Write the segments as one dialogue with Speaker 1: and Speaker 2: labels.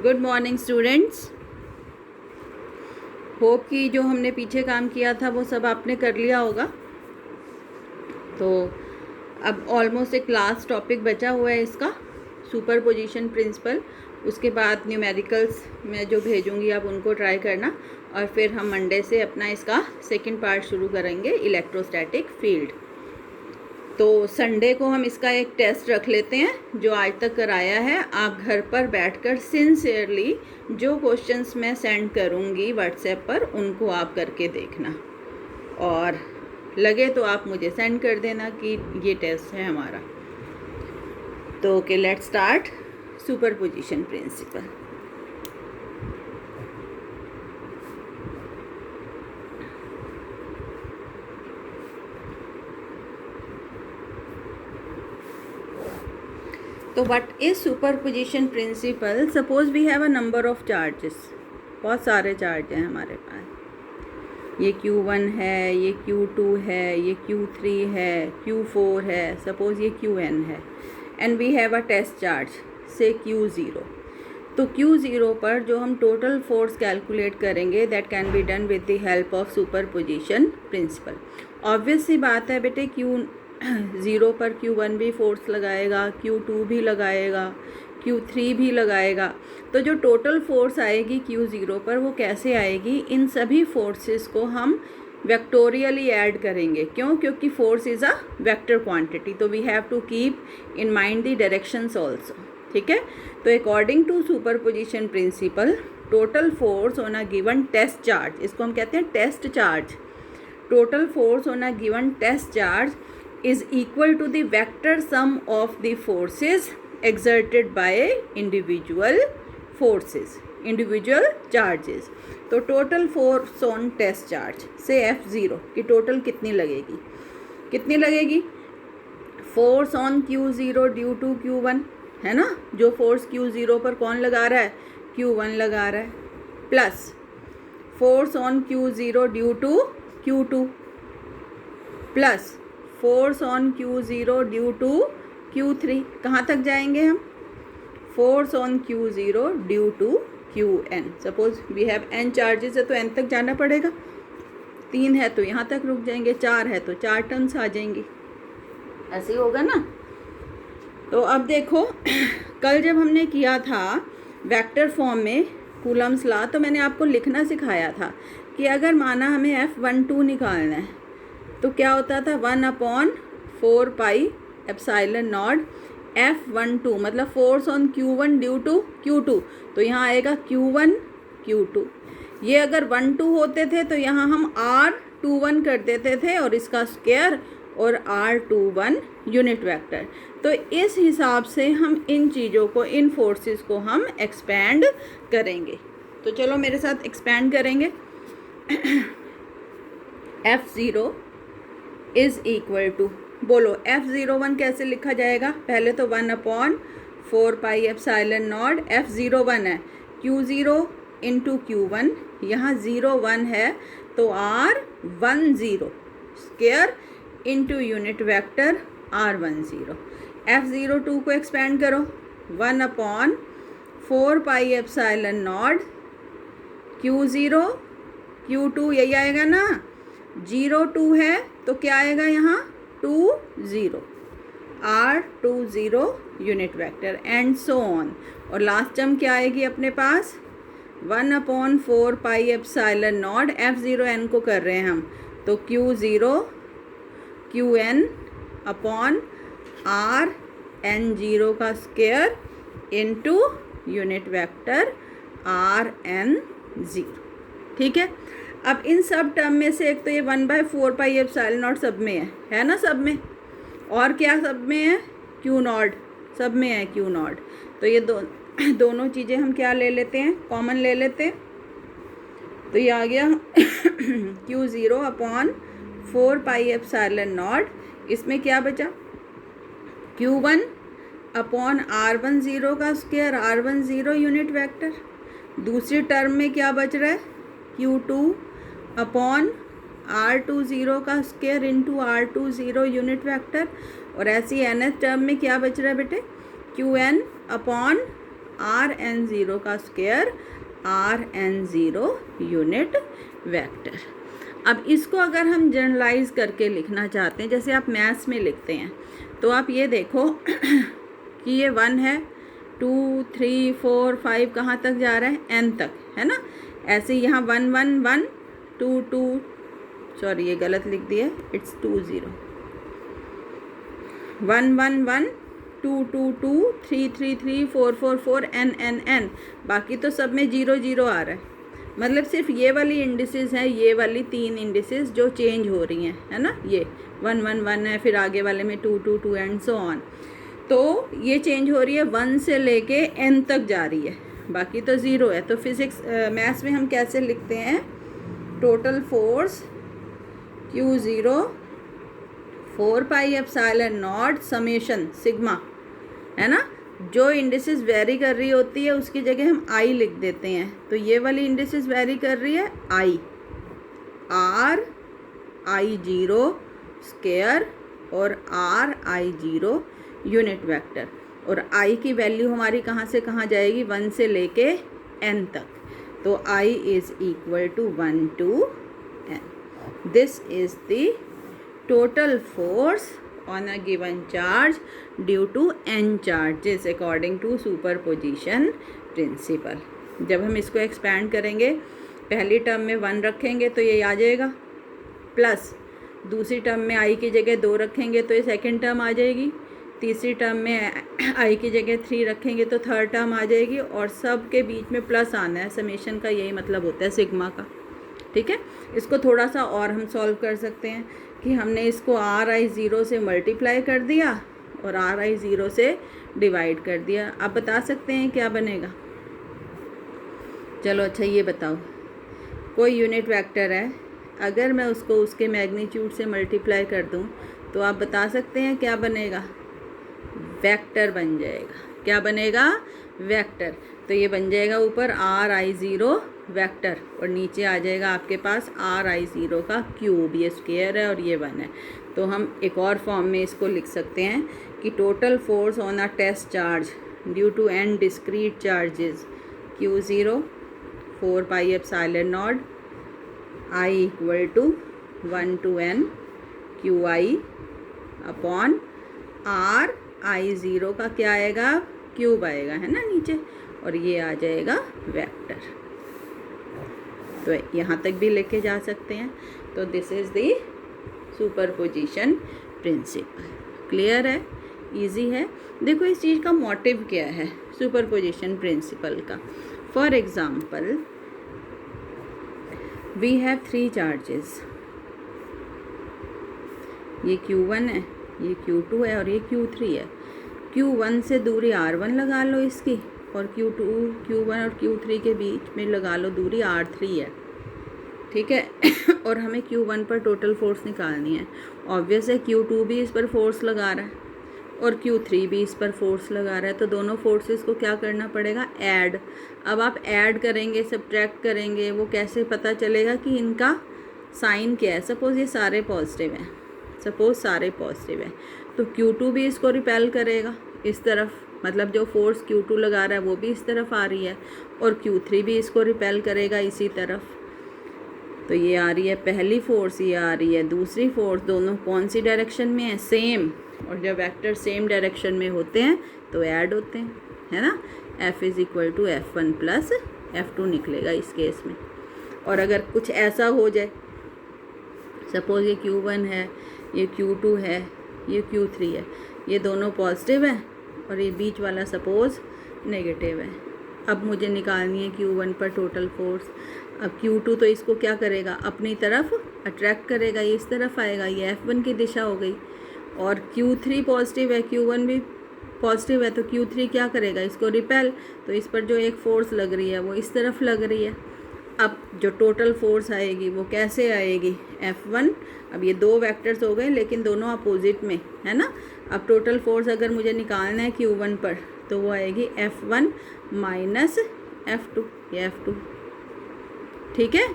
Speaker 1: Good morning students. Hope कि जो हमने पीछे काम किया था वो सब आपने कर लिया होगा। तो अब ऑलमोस्ट एक लास्ट टॉपिक बचा हुआ है इसका, सुपरपोजिशन प्रिंसिपल। उसके बाद न्यूमेरिकल्स मैं जो भेजूंगी आप उनको ट्राई करना, और फिर हम मंडे से अपना इसका सेकंड पार्ट शुरू करेंगे, इलेक्ट्रोस्टैटिक फील्ड। तो संडे को हम इसका एक टेस्ट रख लेते हैं जो आज तक कराया है। आप घर पर बैठकर सिंसियरली जो क्वेश्चंस मैं सेंड करूँगी व्हाट्सएप पर उनको आप करके देखना, और लगे तो आप मुझे सेंड कर देना कि ये टेस्ट है हमारा। तो okay, let's start superposition principle. तो what is superposition principle? Suppose we have a number of charges, बहुत सारे चार्ज हैं हमारे पास। ये Q1 है, ये Q2 है, ये Q3 है, Q4 है, सपोज ये Qn है, and we have a test charge से Q0। तो Q0 पर जो हम टोटल फोर्स कैलकुलेट करेंगे that can be done with the help of superposition principle. Obvious सी बात है बेटे, Q0 पर Q1 भी फोर्स लगाएगा, Q2 भी लगाएगा, Q3 भी लगाएगा। तो जो टोटल फोर्स आएगी Q0 पर वो कैसे आएगी? इन सभी फोर्सेस को हम वेक्टोरियली ऐड करेंगे। क्यों? क्योंकि force is a vector quantity, तो we have to keep in mind the directions also. ठीक है, तो according to superposition principle, total force on a given test charge, इसको हम कहते हैं test charge, total force on a given test charge is equal to the vector sum of the forces exerted by individual forces, individual charges। तो total force on test charge से F0 की total कितनी लगेगी? कितनी लगेगी? Force on Q0 due to Q1 है ना, जो फोर्स Q0 पर कौन लगा रहा है? Q1 लगा रहा है, plus force on Q0 due to Q2, plus force on Q0 due to Q3। कहाँ तक जाएंगे हम? Force on Q0 due to Qn। Suppose we have n charges है तो n तक जाना पड़ेगा, 3 है तो यहाँ तक रुक जाएंगे, 4 है तो 4 टर्म्स आ जाएंगी, ऐसे ही होगा ना। तो अब देखो, कल जब हमने किया था वेक्टर फॉर्म में कूलम्स लॉ, तो मैंने आपको लिखना सिखाया था कि अगर माना हमें F12 निकालना है तो क्या होता था? 1/4 पाई एप्सिलॉन नॉट F12, मतलब force on Q1 due to Q2। तो यहाँ आएगा Q1 Q2। ये अगर 1/2 होते थे तो यहाँ हम R21 कर देते थे और इसका स्क्वायर, और R21 यूनिट वेक्टर। तो इस हिसाब से हम इन चीज़ों को, इन फोर्सेस को हम एक्सपैंड करेंगे। तो चलो मेरे साथ एक्सपैंड करेंगे। F0 इज़ इक्वल टू, बोलो F01 कैसे लिखा जाएगा? पहले तो 1/4 पाई एप्सिलॉन नॉट F01 है, Q0 इंटू Q1, यहाँ 01 है तो R10 square into unit vector R10। F02 को एक्सपेंड करो, 1/4 पाई एप्सिलॉन नॉट Q0 Q2, यही आएगा ना। 02 है तो क्या आएगा यहाँ? 20 R20 unit vector, and so on. और लास्ट टर्म क्या आएगी अपने पास? 1/4 पाई एप्सिलॉन नॉट F0n को कर रहे हैं हम, तो Q0 Qn अपॉन Rn0 का square into unit vector Rn0। ठीक है, अब इन सब टर्म में से एक तो ये 1/4 पाई एप्सिलॉन नॉट सब में है ना, सब में। और क्या सब में है? Q0 सब में है, Q0। तो ये दोनों चीज़ें हम क्या ले लेते हैं? कॉमन ले लेते हैं। तो ये आ गया Q0 upon 4 pi epsilon not. इसमें क्या बचा? Q1 अपॉन R10 का स्क्वायर, R10 यूनिट वेक्टर। दूसरी टर्म में क्या बच रहा है? Q2 अपॉन R20 का square into R20 unit vector. और ऐसी nth टर्म में क्या बच रहा है बेटे? Qn अपॉन Rn0 का स्क्वायर Rn0 यूनिट वेक्टर। अब इसको अगर हम जनरलाइज करके लिखना चाहते हैं, जैसे आप मैथ्स में लिखते हैं, तो आप ये देखो कि ये 1 है, 2 3 4 5 कहाँ तक जा रहा है, n तक, है ना। ऐसे यहाँ 1 1 1 2 2, सॉरी ये गलत लिख दिया, इट्स 2 0, 1 1 1 2 2 2 3 3 3 4 4 4 n n n, बाकी तो सब में 0 0 आ रहा है। मतलब सिर्फ ये वाली इंडिसेस हैं, ये वाली 3 इंडिसेस जो चेंज हो रही हैं, है ना। ये 1 1 1 है, फिर आगे वाले में 2 2 2 एंड सो ऑन। तो ये चेंज हो रही है 1 से लेके n तक जा रही है, बाकी तो 0 है। तो फिजिक्स मैथ्स में हम कैसे लिखते हैं, total force Q0 4 pi epsilon not summation sigma, है ना। जो इंडिसेस वेरी कर रही होती है उसकी जगह हम I लिख देते हैं। तो ये वाली इंडिसेस वेरी कर रही है I, R I0 स्क्वायर और R I0 यूनिट वेक्टर। और I की वैल्यू हमारी कहाँ से कहाँ जाएगी, 1 से लेके n तक। तो I is equal to 1 to n। This is the total force on a given charge due to n charges according to superposition principle। जब हम इसको एक्सपैंड करेंगे, पहली टर्म में 1 रखेंगे तो ये आ जाएगा, प्लस दूसरी टर्म में i की जगह 2 रखेंगे तो ये सेकंड टर्म आ जाएगी, तीसरी टर्म में i की जगह 3 रखेंगे तो थर्ड टर्म आ जाएगी, और सब के बीच में प्लस आना है। समेशन का यही मतलब होता है सिग्मा का, ठीक है। इसको थोड़ा सा और हम सॉल्व कर सकते हैं कि हमने इसको RI0 से मल्टीप्लाई कर दिया और RI0 से डिवाइड कर दिया। आप बता सकते हैं क्या बनेगा। चलो अच्छा ये बताओ, कोई यूनिट वेक्टर है, अगर मैं उसको उसके मैग्नीट्यूड से मल्टीप्लाई कर दूं तो आप बता सकते हैं क्या बनेगा, वेक्टर बन जाएगा। क्या बनेगा, वेक्टर। तो ये बन जाएगा ऊपर RI0 वेक्टर और नीचे आ जाएगा आपके पास RI0 का क्यूब, ये स्क्वायर है और ये 1 है। तो हम एक और फॉर्म में इसको लिख सकते हैं कि total force on a test charge due to n discrete charges Q0 4 pi epsilon naught I equal to 1 to n QI upon RI0 का क्या आएगा, क्यूब आएगा, है ना नीचे, और ये आ जाएगा वेक्टर। तो यहाँ तक भी लेके जा सकते हैं। तो this is the superposition principle. Clear है, इजी है। देखो इस चीज़ का मोटिव क्या है सुपरपोजिशन प्रिंसिपल का। For example we have 3 charges, ये Q1 है, ये Q2 है और ये Q3 है। Q1 से दूरी R1 लगा लो इसकी, और Q1 और Q3 के बीच में लगा लो दूरी R3 है, ठीक है। और हमें Q1 पर टोटल फोर्स निकालनी है। ऑब्वियस है Q2 भी इस पर फोर्स लगा रहा है और Q3 भी इस पर फोर्स लगा रहा है, तो दोनों फोर्सेस को क्या करना पड़ेगा, ऐड। अब आप ऐड करेंगे, सब्ट्रैक्ट करेंगे, वो कैसे पता चलेगा कि इनका साइन क्या है। सपोज़ ये सारे पॉजिटिव हैं, सपोज़ सारे पॉजिटिव है, तो Q2 भी इसको रिपेल करेगा इस तरफ, मतलब जो फोर्स Q2 लगा रहा है वो भी इस तरफ आ रही है, और Q3 भी इसको रिपेल करेगा इसी तरफ। तो ये आ रही है पहली फोर्स, ये आ रही है दूसरी फोर्स, दोनों कौन सी डायरेक्शन में है, सेम। और जब वेक्टर सेम डायरेक्शन में होते हैं तो ऐड होते हैं, है ना। F is equal to F1 plus F2 निकलेगा इस केस में। और अगर कुछ ऐसा हो जाए, सपोज़ ये Q1 है, ये Q2 है, ये Q3 है, ये दोनों पॉजिटिव हैं और ये बीच वाला सपोज़ नेगेटिव है। अब मुझे निकालनी है Q1 पर टोटल फोर्स। अब Q2 तो इसको क्या करेगा, अपनी तरफ अट्रैक्ट करेगा, ये इस तरफ आएगा, ये F1 की दिशा हो गई। और Q3 पॉजिटिव है, Q1 भी पॉजिटिव है, तो Q3 क्या करेगा, इसको रिपेल। तो इस पर जो एक फोर्स लग रही है वो इस तरफ लग रही है। अब जो टोटल फोर्स आएगी वो कैसे आएगी, F1। अब ये 2 वेक्टर्स हो गए लेकिन दोनों अपोजिट में, है ना। अब टोटल फोर्स अगर मुझे निकालना है Q1 पर तो वो आएगी F1 माइनस F2, ये F2, ठीक है।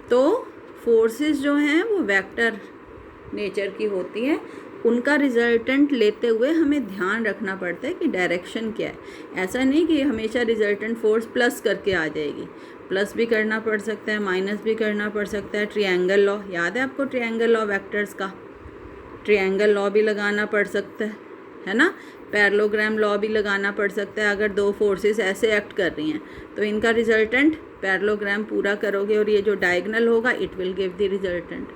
Speaker 1: तो फोर्सेस जो हैं वो वेक्टर नेचर की होती हैं, उनका रिजल्टेंट लेते हुए हमें ध्यान रखना पड़ता है कि डायरेक्शन क्या है। ऐसा नहीं कि हमेशा रिजल्टेंट फोर्स प्लस करके आ जाएगी, प्लस भी करना पड़ सकता है, माइनस भी करना पड़ सकता है। ट्रायंगल लॉ याद है आपको, ट्रायंगल लॉ वेक्टर्स का, ट्रायंगल लॉ भी लगाना पड़ सकता है ना। पैरेललोग्राम लॉ भी लगाना पड़ सकता है। अगर दो फोर्सेस ऐसे एक्ट कर रही हैं तो इनका रिजल्टेंट पैरेललोग्राम पूरा करोगे और ये जो डायगोनल होगा it will give the resultant.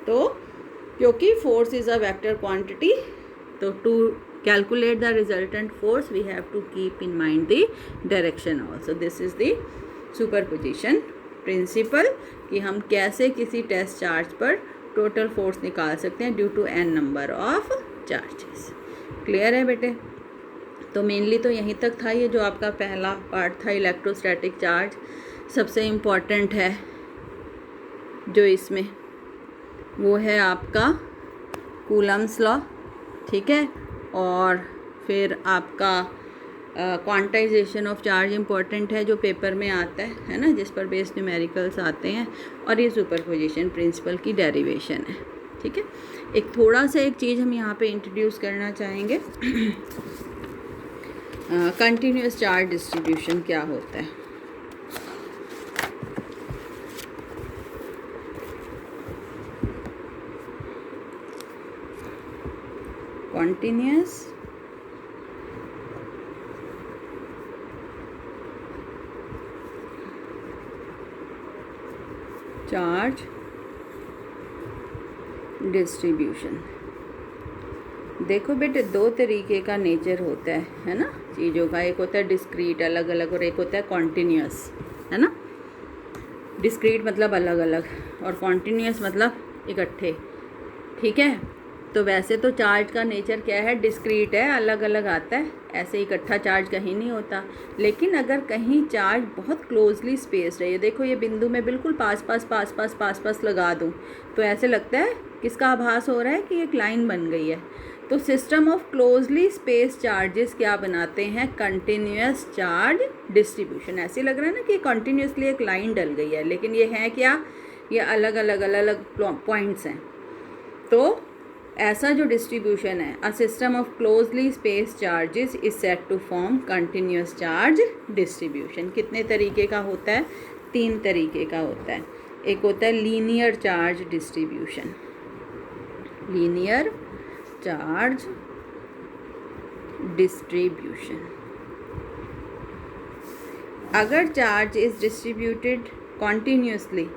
Speaker 1: तो क्योंकि force is a vector quantity, तो to calculate the resultant force we have to keep in mind the direction also. This is the superposition principle, कि हम कैसे किसी टेस्ट चार्ज पर total force निकाल सकते हैं due to n number of charges. Clear है बेटे? तो मेनली तो यहीं तक था ये जो आपका पहला पार्ट था इलेक्ट्रोस्टैटिक चार्ज। सबसे इम्पॉर्टेंट है जो इसमें वो है आपका कूलम्स लॉ, ठीक है, और फिर आपका क्वांटाइजेशन ऑफ चार्ज इम्पॉर्टेंट है जो पेपर में आता है ना, जिस पर बेस्ड न्यूमेरिकल्स आते हैं, और ये सुपरपोजिशन प्रिंसिपल की डेरिवेशन है, ठीक है। एक थोड़ा सा एक चीज़ हम यहाँ पे इंट्रोड्यूस करना चाहेंगे, कंटिन्यूस चार्ज डिस्ट्रीब्यूशन क्या होता है। कंटिन्यूस चार्ज डिस्ट्रीब्यूशन, देखो बेटे दो तरीके का नेचर होता है ना चीज़ों का। एक होता है डिस्क्रीट अलग अलग, और एक होता है कॉन्टीन्यूस, है ना। डिस्क्रीट मतलब अलग अलग और कॉन्टीन्यूस मतलब इकट्ठे, ठीक है। तो वैसे तो चार्ज का नेचर क्या है, डिस्क्रीट है, अलग अलग आता है, ऐसे इकट्ठा चार्ज कहीं नहीं होता। लेकिन अगर कहीं चार्ज बहुत क्लोजली स्पेस्ड है, ये देखो ये बिंदु में बिल्कुल पास पास लगा दूँ तो ऐसे लगता है किसका आभास हो रहा है कि एक लाइन बन गई है। तो system of closely spaced charges क्या बनाते हैं, कंटिन्यूस चार्ज डिस्ट्रीब्यूशन। ऐसे लग रहा है ना कि कंटिन्यूसली एक लाइन डल गई है, लेकिन ये है क्या, ये अलग अलग पॉइंट्स हैं। तो ऐसा जो डिस्ट्रीब्यूशन है, a system of closely spaced charges is set to form continuous charge distribution. कितने तरीके का होता है, 3 तरीके का होता है। एक होता है linear charge distribution, linear charge distribution. अगर charge is distributed continuously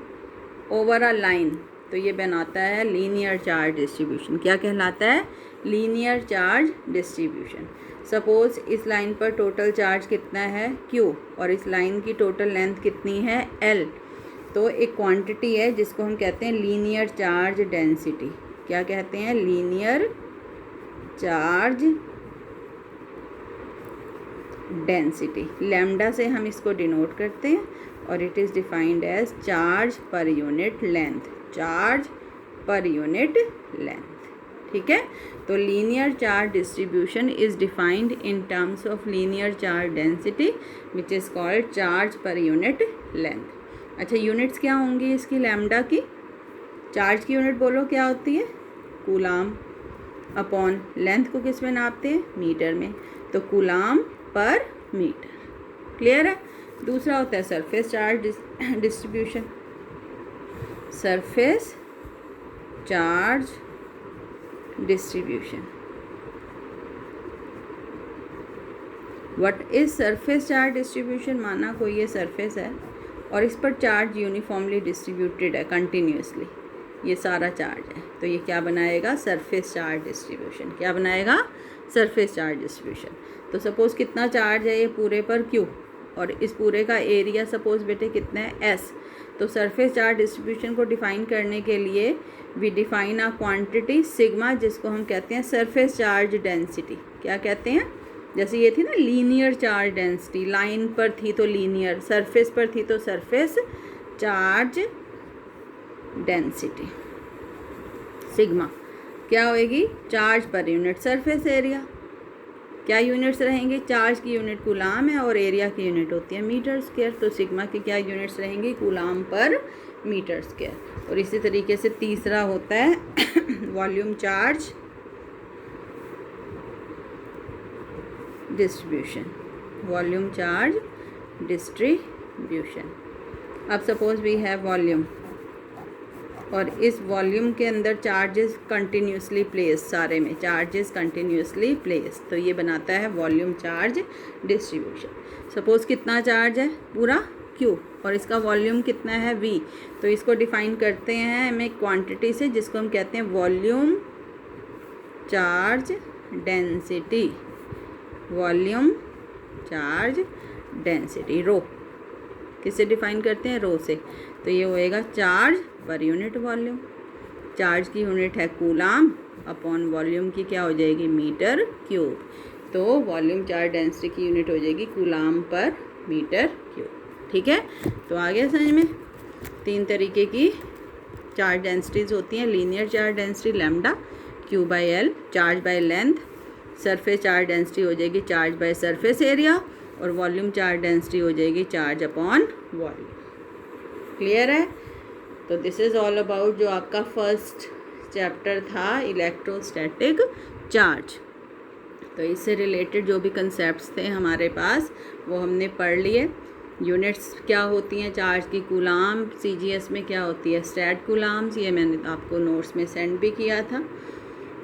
Speaker 1: over a line तो ये बनाता है लीनियर चार्ज डिस्ट्रीब्यूशन। क्या कहलाता है, लीनियर चार्ज डिस्ट्रीब्यूशन। सपोज इस लाइन पर टोटल चार्ज कितना है Q और इस लाइन की टोटल लेंथ कितनी है L, तो एक क्वांटिटी है जिसको हम कहते हैं लीनियर चार्ज डेंसिटी। क्या कहते हैं, लीनियर चार्ज डेंसिटी। लैम्डा से हम इसको डिनोट करते हैं और it is defined as charge per unit length, charge per unit length, ठीक है। तो linear charge distribution is defined in terms of linear charge density which is called charge per unit length. अच्छा, units क्या होंगी इसकी, lambda की। Charge की unit बोलो क्या होती है, कूलाम, अपॉन लेंथ को किस में नापते हैं, मीटर में, तो कूलाम पर मीटर। क्लियर है। दूसरा होता है surface charge distribution, surface charge distribution. What is surface charge distribution, माना कोई ये सरफेस है और इस पर चार्ज यूनिफॉर्मली डिस्ट्रीब्यूटेड है कंटिन्यूसली, ये सारा चार्ज है, तो ये क्या बनाएगा, सरफेस चार्ज डिस्ट्रीब्यूशन। क्या बनाएगा, सरफेस चार्ज डिस्ट्रीब्यूशन। तो सपोज़ कितना चार्ज है ये पूरे पर Q और इस पूरे का एरिया सपोज़ बेटे कितना है S। तो सरफेस चार्ज डिस्ट्रीब्यूशन को डिफ़ाइन करने के लिए we define a quantity sigma, जिसको हम कहते हैं सरफेस चार्ज डेंसिटी। क्या कहते हैं, जैसे ये थी ना लीनियर चार्ज डेंसिटी, लाइन पर थी तो लीनियर, सरफेस पर थी तो सरफेस चार्ज डेंसिटी। सिग्मा क्या होएगी, charge per unit surface area. क्या यूनिट्स रहेंगे, चार्ज की यूनिट कूलाम है और एरिया की यूनिट होती है मीटर स्क्वायर, तो सिग्मा की क्या यूनिट्स रहेंगी, कूलाम पर मीटर स्क्वायर। और इसी तरीके से तीसरा होता है volume charge distribution, volume charge distribution. अब सपोज वी हैव वॉल्यूम और इस वॉल्यूम के अंदर चार्जेस कंटिन्यूसली प्लेस, सारे में चार्जेस कंटिन्यूसली प्लेस, तो ये बनाता है वॉल्यूम चार्ज डिस्ट्रीब्यूशन। सपोज कितना चार्ज है, पूरा Q, और इसका वॉल्यूम कितना है V, तो इसको डिफाइन करते हैं हम एक क्वांटिटी से जिसको हम कहते हैं volume charge density, volume charge density, rho. किससे डिफाइन करते हैं, रो से। तो ये होएगा charge per unit volume, charge की यूनिट है कूलाम, अपॉन वॉल्यूम की क्या हो जाएगी, मीटर क्यूब। तो वॉल्यूम चार्ज डेंसिटी की यूनिट हो जाएगी कूलाम पर मीटर क्यूब। ठीक है, तो आ गया समझ में। 3 तरीके की चार्ज डेंसिटीज़ होती हैं। Linear charge density lambda Q/L, charge by length. Surface charge density हो जाएगी चार्ज बाय सरफेस एरिया, और वॉल्यूम चार्ज डेंसिटी हो जाएगी चार्ज अपॉन वॉल्यूम। क्लियर है। तो दिस इज़ ऑल अबाउट जो आपका फर्स्ट चैप्टर था इलेक्ट्रोस्टैटिक चार्ज। तो इससे रिलेटेड जो भी कंसेप्ट्स थे हमारे पास वो हमने पढ़ लिए। यूनिट्स क्या होती हैं चार्ज की, कूलाम, CGS में क्या होती है, स्टैट कूलाम्स, ये मैंने आपको नोट्स में सेंड भी किया था।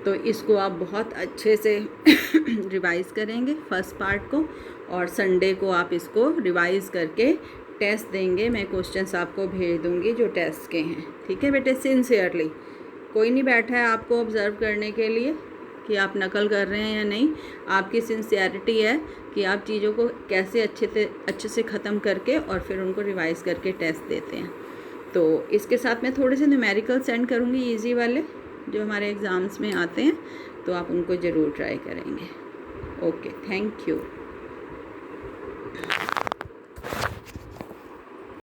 Speaker 1: तो इसको आप बहुत अच्छे से रिवाइज़ करेंगे फर्स्ट पार्ट को, और संडे को आप इसको रिवाइज़ करके टेस्ट देंगे। मैं क्वेश्चंस आपको भेज दूंगी जो टेस्ट के हैं। ठीक है बेटे, सिंसियरली, कोई नहीं बैठा है आपको ऑब्ज़र्व करने के लिए कि आप नकल कर रहे हैं या नहीं। आपकी सिंसियरिटी है कि आप चीज़ों को कैसे अच्छे से ख़त्म करके और फिर उनको रिवाइज़ करके टेस्ट देते हैं। तो इसके साथ मैं थोड़े से न्यूमेरिकल सेंड करूँगी इजी वाले जो हमारे एग्ज़ाम्स में आते हैं, तो आप उनको ज़रूर ट्राई करेंगे। Okay, thank you.